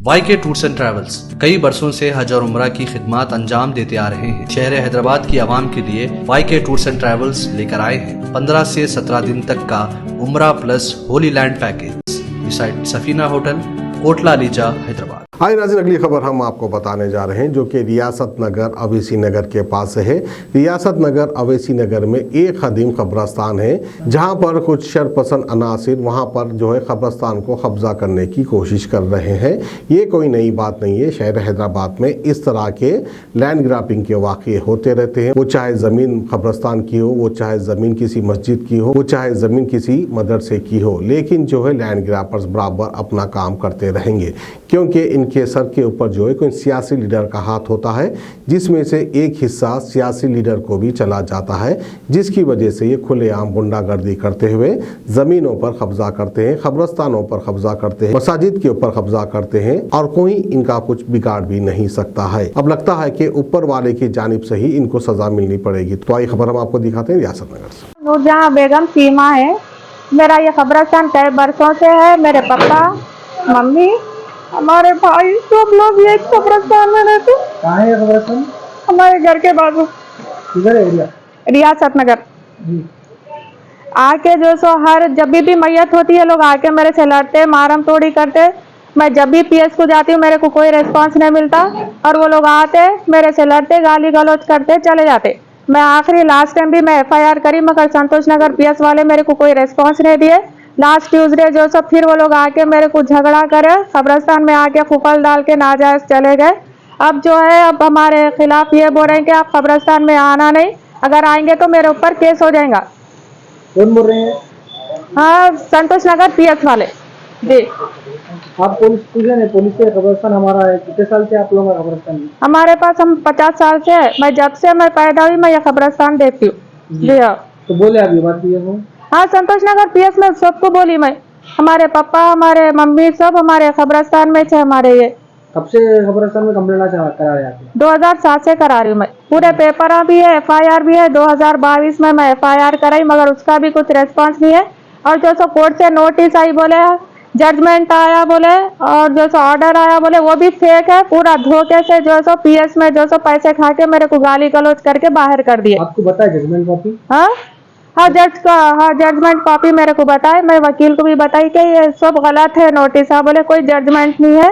YK tours and travels कई बरसों से हज और उम्रा की खिदमत अंजाम देते आ रहे हैं। शहर हैदराबाद की आवाम के लिए YK टूर्स एंड ट्रैवल्स लेकर आए हैं 15 से 17 दिन तक का उम्रा plus holy land package beside Safina hotel, Kotla Alija, Hyderabad. हाय नाज़रीन, अगली खबर हम आपको बताने जा रहे हैं जो कि रियासत नगर अवैसी नगर के पास है। रियासत नगर अवैसी नगर में एक कदीम कब्रस्तान है जहां पर कुछ शरपसंद अनासिर वहां पर जो है कब्रस्तान को कब्जा करने की कोशिश कर रहे हैं। ये कोई नई बात नहीं है। शहर हैदराबाद में इस तरह के लैंड ग्रैबिंग के वाक़े होते रहते हैं। वो चाहे ज़मीन कब्रस्तान की हो, वो चाहे ज़मीन किसी मस्जिद की हो, वो चाहे ज़मीन किसी मदरसे की हो, लेकिन जो है लैंड ग्रैबर्स बराबर अपना काम करते रहेंगे क्योंकि इनके सर के ऊपर जो है कोई सियासी लीडर का हाथ होता है, जिसमें से एक हिस्सा सियासी लीडर को भी चला जाता है, जिसकी वजह से ये खुलेआम गुंडागर्दी करते हुए ज़मीनों पर कब्जा करते हैं, कब्रस्तानों पर कब्जा करते हैं, मसाजिद के ऊपर कब्जा करते हैं और कोई इनका कुछ बिगाड़ भी नहीं सकता है। अब लगता है कि ऊपर वाले की जानिब से ही इनको सजा मिलनी पड़ेगी। तो आई खबर हम आपको दिखाते हैं रियासत नगर से। नूरजहां बेगम सीमा है। मेरा ये कब्रस्तान कई बरसों से है। मेरे पापा, मम्मी, हमारे भाई सब लोग ये कब्रस्तान में रहते। कहाँ है कब्रस्तान? हमारे घर के बाजू। किधर है? रियासत नगर। आके जो सो हर जब भी मैयत होती है लोग आके मेरे से लड़ते, मारम तोड़ी करते। मैं जब भी PS को जाती हूँ मेरे को कोई रेस्पॉन्स नहीं मिलता और वो लोग आते मेरे से लड़ते, गाली गलौज करते, चले जाते। मैं आखिरी लास्ट टाइम भी मैं FIR करी मगर संतोष नगर PS वाले मेरे को कोई रेस्पॉन्स नहीं दिए। लास्ट ट्यूसडे जो सब फिर वो लोग आके मेरे को झगड़ा करे, कब्रस्तान में आके फुफल डाल के नाजायज चले गए। अब जो है अब हमारे खिलाफ ये बोल रहे हैं कि आप कब्रस्तान में आना नहीं, अगर आएंगे तो मेरे ऊपर केस हो जाएगा। कौन बोल रहे हैं? हाँ, संतोष नगर PS वाले जी। आप पुलिस से कब्रस्तान हमारा है। कितने साल से आप लोग का कब्रस्तान है? हमारे पास हम 50 साल से है। मैं जब से मैं पैदा हुई मैं ये कब्रस्तान देखती हूँ जी। हाँ, तो बोले अभी बात की है। हाँ, संतोष नगर PS में सबको बोली मैं। हमारे पापा, हमारे मम्मी सब हमारे कब्रस्तान में थे। हमारे ये कब से कब्रस्तान में कंप्लेंट करा रहे हैं? 2007 से करा रही हूँ मैं। पूरे पेपर भी है, FIR भी है। 2022 में मैं FIR कराई मगर उसका भी कुछ रेस्पॉन्स नहीं है। और जो सो कोर्ट से नोटिस आई बोले, जजमेंट आया बोले और जो सो ऑर्डर आया बोले वो भी फेक है। पूरा धोखे से जो सो PS में जो सो पैसे खा के मेरे को गाली गलौज करके बाहर कर दिए। आपको बताया जजमेंट कॉपी? हाँ, जजमेंट कॉपी मेरे को बताए। मैं वकील को भी बताई कि ये सब गलत है नोटिस। बोले कोई जजमेंट नहीं है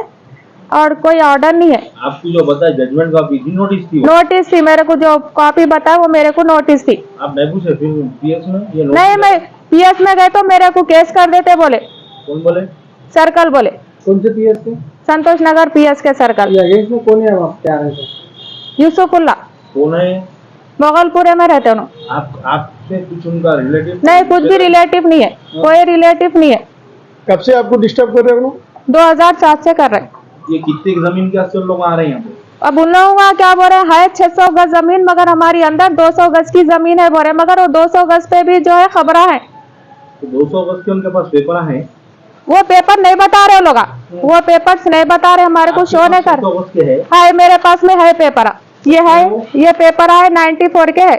और कोई ऑर्डर नहीं है। आपको जो बताया जजमेंट कॉपी थी, नोटिस थी? नोटिस थी, मेरे को जो कॉपी बताया वो मेरे को नोटिस थी। आप महबूब से फिर PS में ये नहीं, मैं PS में गए तो मेरे को केस कर देते बोले। कौन बोले? सर्कल बोले। कौन से PS के? संतोष नगर PS के सर्कल। अगेंस्ट में कौन है आप क्या रहे थे? यूसुफुल्ला। कौन है? मोगलपुरे में रहते हो। आपसे कुछ उनका रिलेटिव? नहीं, कुछ भी रिलेटिव नहीं है, कोई रिलेटिव नहीं है। कब से आपको डिस्टर्ब कर रहे हो? 2007 से कर रहे। ये कितने जमीन के आसपास लोग आ रहे हैं यहाँ पे? अब उन लोगों का क्या बोल रहे हैं 600 गज जमीन मगर हमारी अंदर 200 गज की जमीन है बोल रहे, मगर वो 200 गज पे भी जो है खबरा है। तो 200 गज के उनके पास पेपर है? वो पेपर नहीं बता रहे लोग, वो पेपर्स नहीं बता रहे, हमारे को शो नहीं कर। है मेरे पास में है पेपर, ये है, ये पेपर है 94 के है।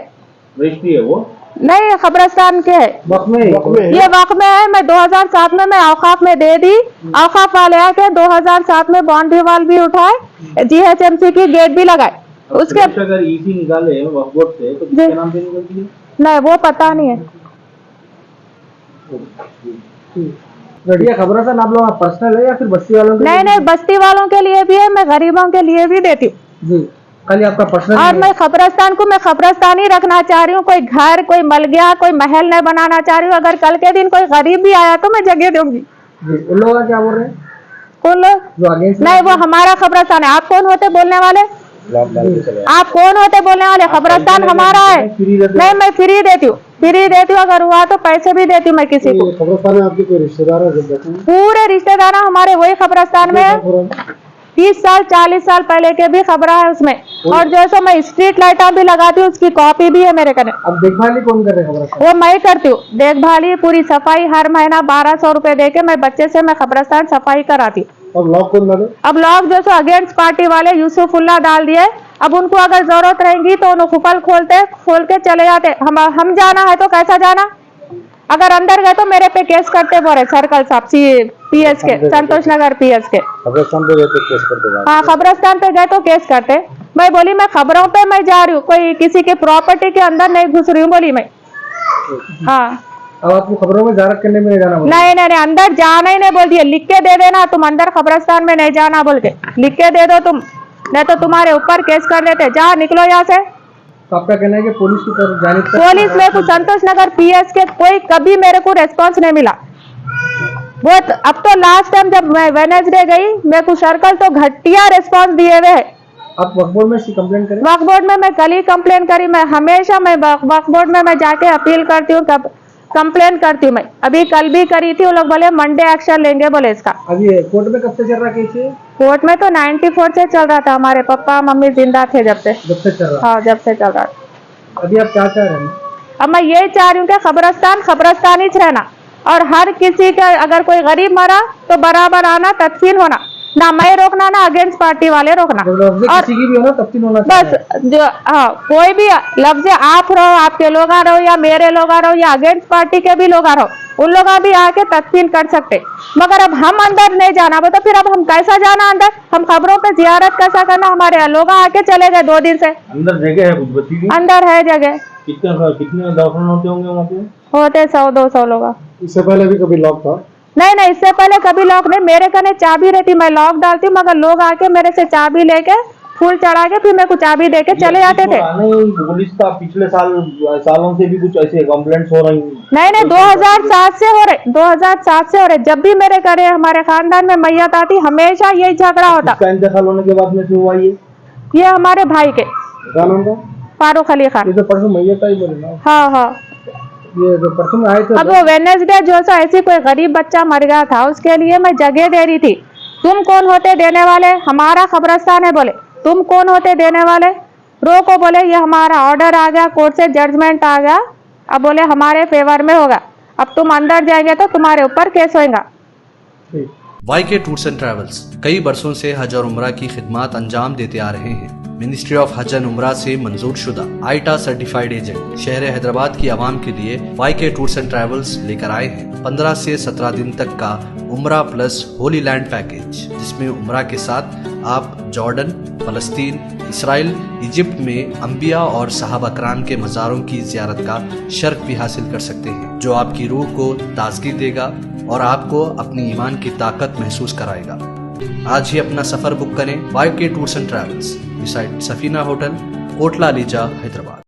रजिस्ट्री है वो? नहीं, कब्रस्तान के है। ये वक्त में है। मैं 2007 में मैं औकाफ में दे दी। औकाफ वाले आके 2007 में बाउंड्री वाल भी उठाए, GHMC की गेट भी लगाए। उसके अगर EC निकाले वक्फ बोर्ड से तो किसके नाम पे निकलती है? नहीं, वो पता नहीं है। कब्रस्तान आप लोग पर्सनल है या फिर बस्ती वालों के? नहीं, बस्ती वालों के लिए भी है, मैं गरीबों के लिए भी देती हूँ। खाली आपका पर्सनल? और मैं कब्रस्तान को मैं कब्रस्तान ही रखना चाह रही हूँ। कोई घर, कोई मल गया, कोई महल नहीं बनाना चाह रही हूँ। अगर कल के दिन कोई गरीब भी आया तो मैं जगह दूंगी। उन लोगों का क्या बोल रहे हैं? कौन लोग? नहीं, वो हमारा कब्रस्तान है। आप कौन होते बोलने वाले? आप कौन होते बोलने वाले? कब्रस्तान हमारा है। नहीं, मैं फ्री देती हूँ, फ्री देती हूँ। अगर हुआ तो पैसे भी देती हूँ मैं किसी को। कब्रस्तान में आपके कोई रिश्तेदार है? पूरे रिश्तेदार हमारे वही कब्रस्तान में है। 30 साल 40 साल पहले के भी खबर है उसमें। और जो सो मैं स्ट्रीट लाइटा भी लगाती हूँ, उसकी कॉपी भी है मेरे कने। अब देखभाली कौन कर रहे हैं? वो मैं करती हूँ देखभाली, पूरी सफाई। हर महीना 1200 रुपए दे के मैं बच्चे से मैं कब्रस्तान सफाई कराती हूँ। अब लॉक कौन डाले? अब लॉक जो सो अगेंस्ट पार्टी वाले यूसुफुल्ला डाल दिए। अब उनको अगर जरूरत रहेगी तो उन्हें खुफल खोल के चले जाते। हम जाना है तो कैसा जाना? अगर अंदर गए तो मेरे पे केस करते बोले सर्कल साहब पीएस के संतोष नगर पीएस के। कब्रिस्तान पे गए तो केस करते बाद हाँ खबरस्तान पे गए तो केस करते। मैं बोली मैं खबरों पे मैं जा रही हूँ, कोई किसी के प्रॉपर्टी के अंदर नहीं घुस रही हूँ बोली मैं। हाँ अब आपको खबरों में जारक करने में नहीं जाना बोला। नहीं अंदर जाना ही नहीं बोल दिया, लिख के दे देना तुम अंदर खबरस्तान में नहीं जाना बोल के लिख के दे दो तुम, नहीं तो तुम्हारे ऊपर केस कर देते, जा निकलो यहाँ से। तो आपका कहना है कि पुलिस की तरफ जाने तक पुलिस मेरे को संतोष नगर पीएस के कोई कभी मेरे को रेस्पॉन्स नहीं मिला। बहुत अब तो लास्ट टाइम जब मैं वेडनेसडे गई मेरे को सर्कल तो घटिया रेस्पॉन्स दिए हुए है। आप वक्फ बोर्ड में इसकी कंप्लेंट करें। वक्फ बोर्ड में मैं कल ही कंप्लेन करी, मैं हमेशा मैं वक्फ बोर्ड में मैं जाके अपील करती हूँ, कंप्लेन करती हूँ मैं, अभी कल भी करी थी। वो लोग बोले मंडे एक्शन लेंगे बोले इसका। अभी कोर्ट में कब से चल रहा केस है? कोर्ट में तो 94 से चल रहा था, हमारे पापा मम्मी जिंदा थे जब से चल रहा। हाँ जब से चल रहा था। अभी आप क्या चाह रहे हैं? अब मैं यही चाह रही हूँ कि खबरस्तान ही रहना, और हर किसी का अगर कोई गरीब मरा तो बराबर आना, तदफीन होना, ना मैं रोकना ना अगेंस्ट पार्टी वाले रोकना। और किसी की भी हो ना तफ्तीन होना बस जो हाँ कोई भी लफ्ज आप रहो, आपके लोग आ रहो या मेरे लोग आ रहो या अगेंस्ट पार्टी के भी लोग आ रहो, उन लोग भी आके तदफीन कर सकते। मगर अब हम अंदर नहीं जाना तो फिर अब हम कैसा जाना अंदर? हम खबरों पे जियारत कैसा करना? हमारे लोग आके चले गए 2 दिन से। अंदर जगह है कुछ बच्ची की? अंदर है जगह। कितने दफन होते होंगे वहाँ पे? होते 100-200 लोग। इससे पहले भी कभी लॉक था? नहीं इससे पहले कभी लॉक नहीं, मेरे कने चाबी रहती, मैं लॉक डालती हूँ, मगर लोग आके मेरे से चाबी लेके फूल चढ़ा के फिर मेरे को चाबी दे के चले जाते थे। पुलिस का पिछले सालों से भी कुछ ऐसे कंप्लेंट्स हो रही? नहीं 2007 से हो रहे, 2007 से हो रहे। जब भी मेरे घरे हमारे खानदान में मैयत आती हमेशा यही झगड़ा होता। इसका इंतकाल होने के बाद में से हुआ ये हमारे भाई के क्या नाम था? फारूक अली खान। ये तो परसों मैया का ही बोले ना। हाँ ये जो परसों में आए थे अब वो वेडनेसडे जो सा ऐसी कोई गरीब बच्चा मर गया था, उसके लिए मैं जगह दे रही थी। तुम कौन होते देने वाले? हमारा खबरस्तान है बोले, तुम कौन होते देने वाले? रोको बोले, ये हमारा ऑर्डर आ गया, कोर्ट से जजमेंट आ गया, अब बोले हमारे फेवर में होगा, अब तुम अंदर जाएंगे तो तुम्हारे ऊपर केस होगा। वाईके टूर्स एंड ट्रैवल्स कई बरसों से हज और उम्रा की खिदमत अंजाम देते आ रहे हैं। मिनिस्ट्री ऑफ हज एंड उम्रा से मंजूर शुदा आईटा सर्टिफाइड एजेंट शहर हैदराबाद की आवाम के लिए वाईके टूर्स एंड ट्रैवल्स लेकर आए हैं 15 से 17 दिन तक का उम्रा प्लस होली लैंड पैकेज, जिसमें उम्रा के साथ आप जॉर्डन, फलस्तीन, इसराइल, इजिप्ट में अंबिया और सहाबा कराम के मज़ारों की ज़ियारत का शर्फ भी हासिल कर सकते हैं, जो आपकी रूह को ताजगी देगा और आपको अपनी ईमान की ताकत महसूस कराएगा। आज ही अपना सफर बुक करें YK tours and travels, beside Safina hotel, Kotla Lija, Hyderabad.